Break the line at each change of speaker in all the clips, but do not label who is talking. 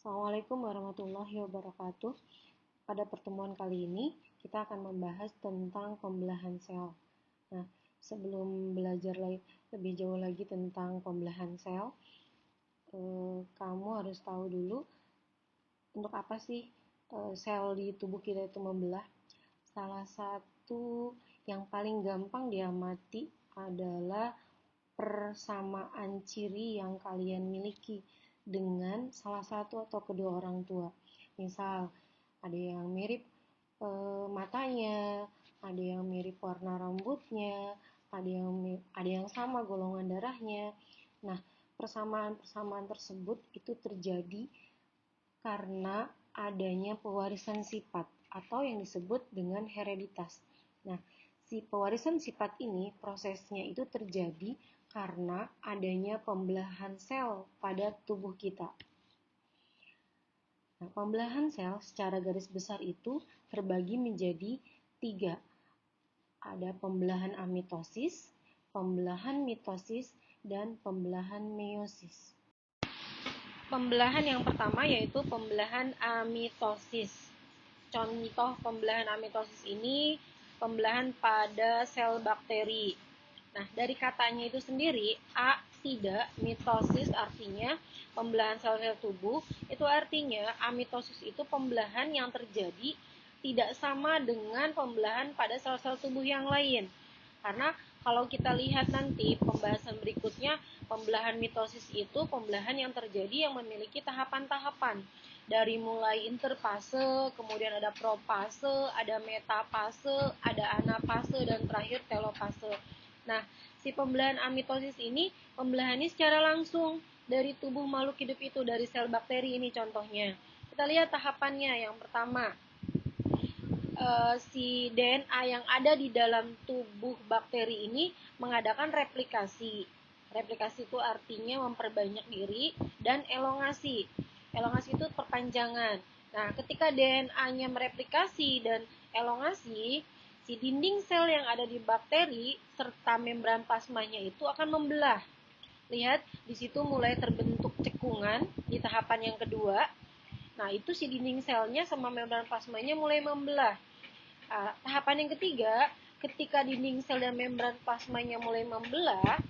Assalamualaikum warahmatullahi wabarakatuh. Pada pertemuan kali ini, kita akan membahas tentang pembelahan sel. Nah, sebelum belajar lebih jauh lagi tentang pembelahan sel, kamu harus tahu dulu untuk apa sih sel di tubuh kita itu membelah. Salah satu yang paling gampang diamati adalah persamaan ciri yang kalian miliki dengan salah satu atau kedua orang tua. Misal, ada yang mirip matanya, ada yang mirip warna rambutnya, ada yang sama golongan darahnya. Nah, persamaan-persamaan tersebut itu terjadi karena adanya pewarisan sifat atau yang disebut dengan hereditas. Nah, si pewarisan sifat ini prosesnya itu terjadi karena adanya pembelahan sel pada tubuh kita. Nah, pembelahan sel secara garis besar itu terbagi menjadi 3. Ada pembelahan amitosis, pembelahan mitosis, dan pembelahan meiosis. Pembelahan yang pertama yaitu pembelahan amitosis. Contoh pembelahan amitosis ini pembelahan pada sel bakteri. Nah, dari katanya itu sendiri, tidak, mitosis artinya pembelahan sel-sel tubuh, itu artinya amitosis itu pembelahan yang terjadi tidak sama dengan pembelahan pada sel-sel tubuh yang lain. Karena kalau kita lihat nanti pembahasan berikutnya, pembelahan mitosis itu pembelahan yang terjadi yang memiliki tahapan-tahapan. Dari mulai interfase, kemudian ada profase, ada metafase, ada anafase, dan terakhir telofase. Nah, si pembelahan amitosis ini pembelahannya secara langsung dari tubuh makhluk hidup itu, dari sel bakteri ini contohnya. Kita lihat tahapannya. Yang pertama, si DNA yang ada di dalam tubuh bakteri ini mengadakan replikasi. Replikasi itu artinya memperbanyak diri, dan elongasi. Elongasi itu perpanjangan. Nah, ketika DNA-nya mereplikasi dan elongasi, si dinding sel yang ada di bakteri serta membran plasmanya itu akan membelah. Lihat, di situ mulai terbentuk cekungan di tahapan yang kedua. Nah, itu si dinding selnya sama membran plasmanya mulai membelah. Tahapan yang ketiga, ketika dinding sel dan membran plasmanya mulai membelah,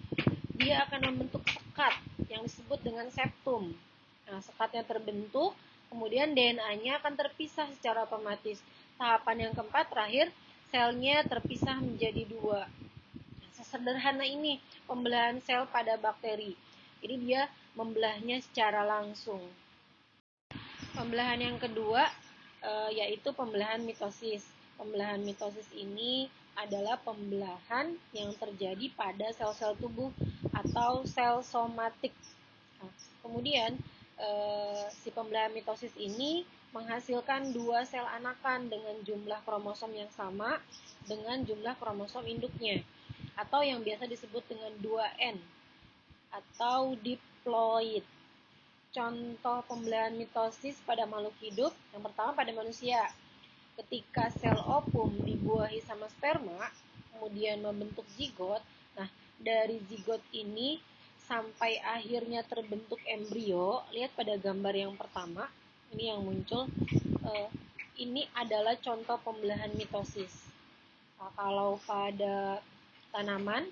dia akan membentuk sekat yang disebut dengan septum. Nah, sekatnya terbentuk, kemudian DNA-nya akan terpisah secara otomatis. Tahapan yang keempat terakhir, selnya terpisah menjadi 2. Nah, sesederhana ini pembelahan sel pada bakteri. Jadi dia membelahnya secara langsung. Pembelahan yang kedua yaitu pembelahan mitosis. Pembelahan mitosis ini adalah pembelahan yang terjadi pada sel-sel tubuh atau sel somatik. Nah, kemudian si pembelahan mitosis ini menghasilkan 2 sel anakan dengan jumlah kromosom yang sama dengan jumlah kromosom induknya, atau yang biasa disebut dengan 2N atau diploid. Contoh pembelahan mitosis pada makhluk hidup, yang pertama pada manusia. Ketika sel ovum dibuahi sama sperma, kemudian membentuk zigot. Nah, dari zigot ini sampai akhirnya terbentuk embrio, lihat pada gambar yang pertama, ini yang muncul, ini adalah contoh pembelahan mitosis. Nah, kalau pada tanaman,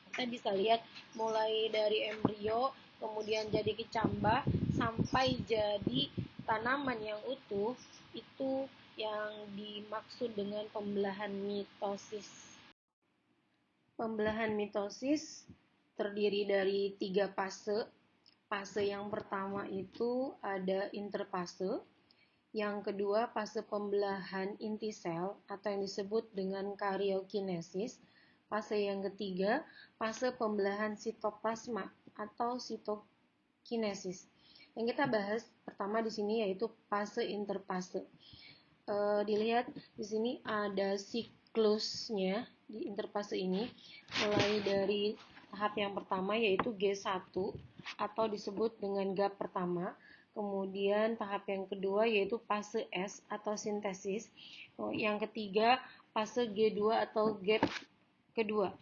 kita bisa lihat mulai dari embrio, kemudian jadi kecambah, sampai jadi tanaman yang utuh, itu yang dimaksud dengan pembelahan mitosis. Pembelahan mitosis terdiri dari 3 fase. Fase yang pertama itu ada interfase, yang kedua fase pembelahan inti sel atau yang disebut dengan karyokinesis, fase yang ketiga fase pembelahan sitoplasma atau sitokinesis. Yang kita bahas pertama di sini yaitu fase interfase. Dilihat di sini ada siklusnya di interfase ini, mulai dari tahap yang pertama yaitu G1 atau disebut dengan gap pertama. Kemudian tahap yang kedua yaitu fase S atau sintesis. Yang ketiga fase G2 atau gap kedua.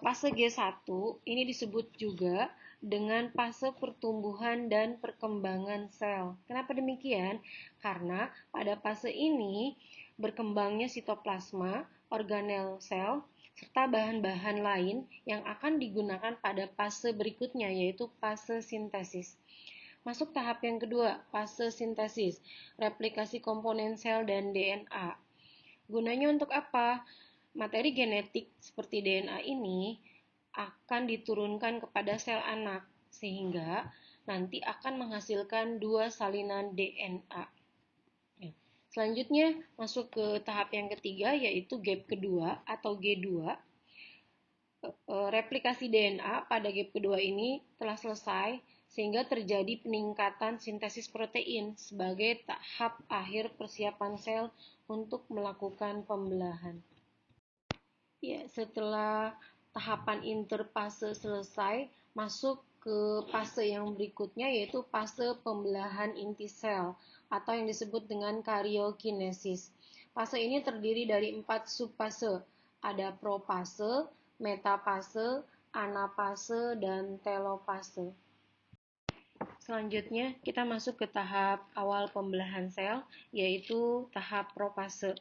Fase G1 ini disebut juga dengan fase pertumbuhan dan perkembangan sel. Kenapa demikian? Karena pada fase ini berkembangnya sitoplasma, organel sel, serta bahan-bahan lain yang akan digunakan pada fase berikutnya, yaitu fase sintesis. Masuk tahap yang kedua, fase sintesis, replikasi komponen sel dan DNA. Gunanya untuk apa? Materi genetik seperti DNA ini akan diturunkan kepada sel anak, sehingga nanti akan menghasilkan 2 salinan DNA. Selanjutnya masuk ke tahap yang ketiga, yaitu gap kedua atau G2. Replikasi DNA pada gap kedua ini telah selesai, sehingga terjadi peningkatan sintesis protein sebagai tahap akhir persiapan sel untuk melakukan pembelahan. Ya, setelah tahapan interfase selesai, masuk ke fase yang berikutnya, yaitu fase pembelahan inti sel atau yang disebut dengan karyokinesis. Fase ini terdiri dari 4 subfase. Ada profase, metafase, anafase, dan telofase. Selanjutnya, kita masuk ke tahap awal pembelahan sel, yaitu tahap profase.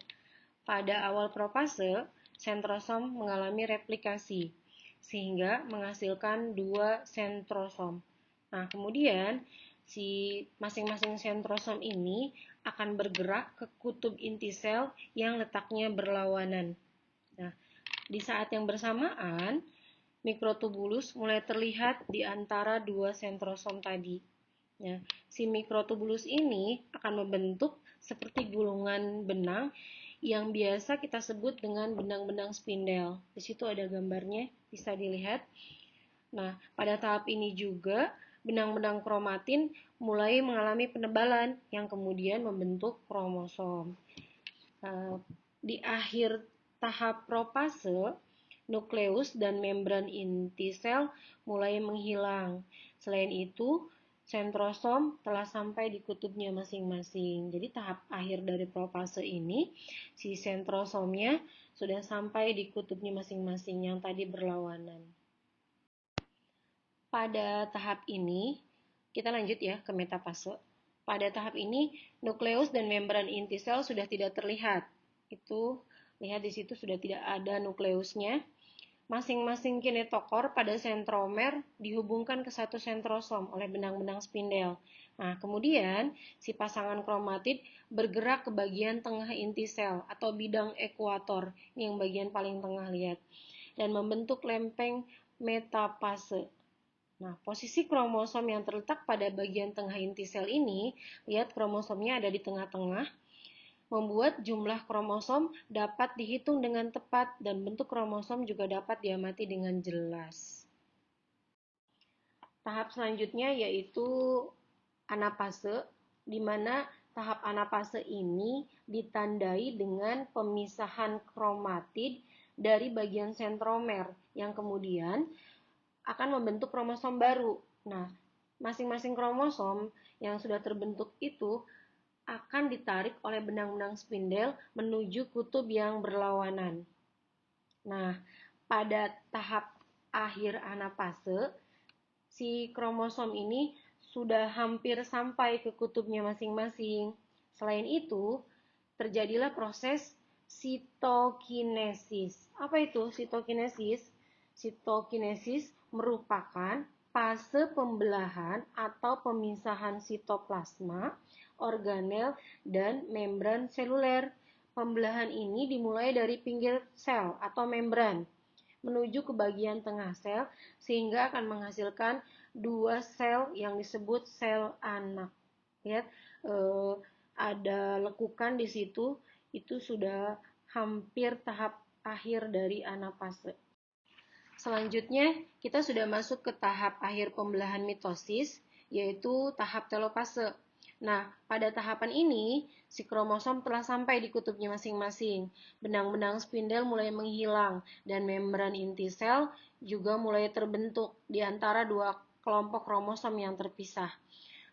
Pada awal profase, sentrosom mengalami replikasi, sehingga menghasilkan 2 sentrosom. Nah, kemudian si masing-masing sentrosom ini akan bergerak ke kutub inti sel yang letaknya berlawanan. Nah, di saat yang bersamaan, mikrotubulus mulai terlihat di antara 2 sentrosom tadi. Nah, si mikrotubulus ini akan membentuk seperti gulungan benang yang biasa kita sebut dengan benang-benang spindel. Di situ ada gambarnya, bisa dilihat. Nah, pada tahap ini juga benang-benang kromatin mulai mengalami penebalan yang kemudian membentuk kromosom. Di akhir tahap profase, nukleus dan membran inti sel mulai menghilang. Selain itu, sentrosom telah sampai di kutubnya masing-masing. Jadi tahap akhir dari profase ini, si sentrosomnya sudah sampai di kutubnya masing-masing yang tadi berlawanan. Pada tahap ini, kita lanjut ya ke metafase. Pada tahap ini, nukleus dan membran inti sel sudah tidak terlihat. Itu, lihat di situ sudah tidak ada nukleusnya. Masing-masing kinetokor pada sentromer dihubungkan ke satu sentrosom oleh benang-benang spindel. Nah, kemudian si pasangan kromatid bergerak ke bagian tengah inti sel atau bidang ekuator, ini yang bagian paling tengah, lihat, dan membentuk lempeng metafase. Nah, posisi kromosom yang terletak pada bagian tengah inti sel ini, lihat kromosomnya ada di tengah-tengah, membuat jumlah kromosom dapat dihitung dengan tepat dan bentuk kromosom juga dapat diamati dengan jelas. Tahap selanjutnya yaitu anafase, di mana tahap anafase ini ditandai dengan pemisahan kromatid dari bagian sentromer yang kemudian akan membentuk kromosom baru. Nah, masing-masing kromosom yang sudah terbentuk itu akan ditarik oleh benang-benang spindel menuju kutub yang berlawanan. Nah, pada tahap akhir anafase, si kromosom ini sudah hampir sampai ke kutubnya masing-masing. Selain itu, terjadilah proses sitokinesis. Apa itu sitokinesis? Sitokinesis merupakan fase pembelahan atau pemisahan sitoplasma, organel, dan membran seluler. Pembelahan ini dimulai dari pinggir sel atau membran menuju ke bagian tengah sel sehingga akan menghasilkan 2 sel yang disebut sel anak. Lihat, ada lekukan di situ, itu sudah hampir tahap akhir dari anafase. Selanjutnya, kita sudah masuk ke tahap akhir pembelahan mitosis, yaitu tahap telofase. Nah, pada tahapan ini, si kromosom telah sampai di kutubnya masing-masing. Benang-benang spindel mulai menghilang, dan membran inti sel juga mulai terbentuk di antara 2 kelompok kromosom yang terpisah.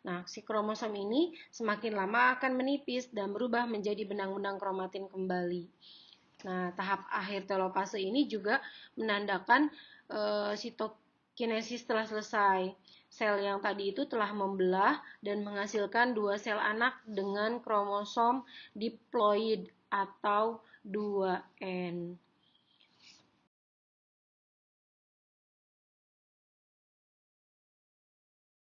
Nah, si kromosom ini semakin lama akan menipis dan berubah menjadi benang-benang kromatin kembali. Nah, tahap akhir telofase ini juga menandakan Kinesis telah selesai. Sel yang tadi itu telah membelah dan menghasilkan 2 sel anak dengan kromosom diploid atau 2N.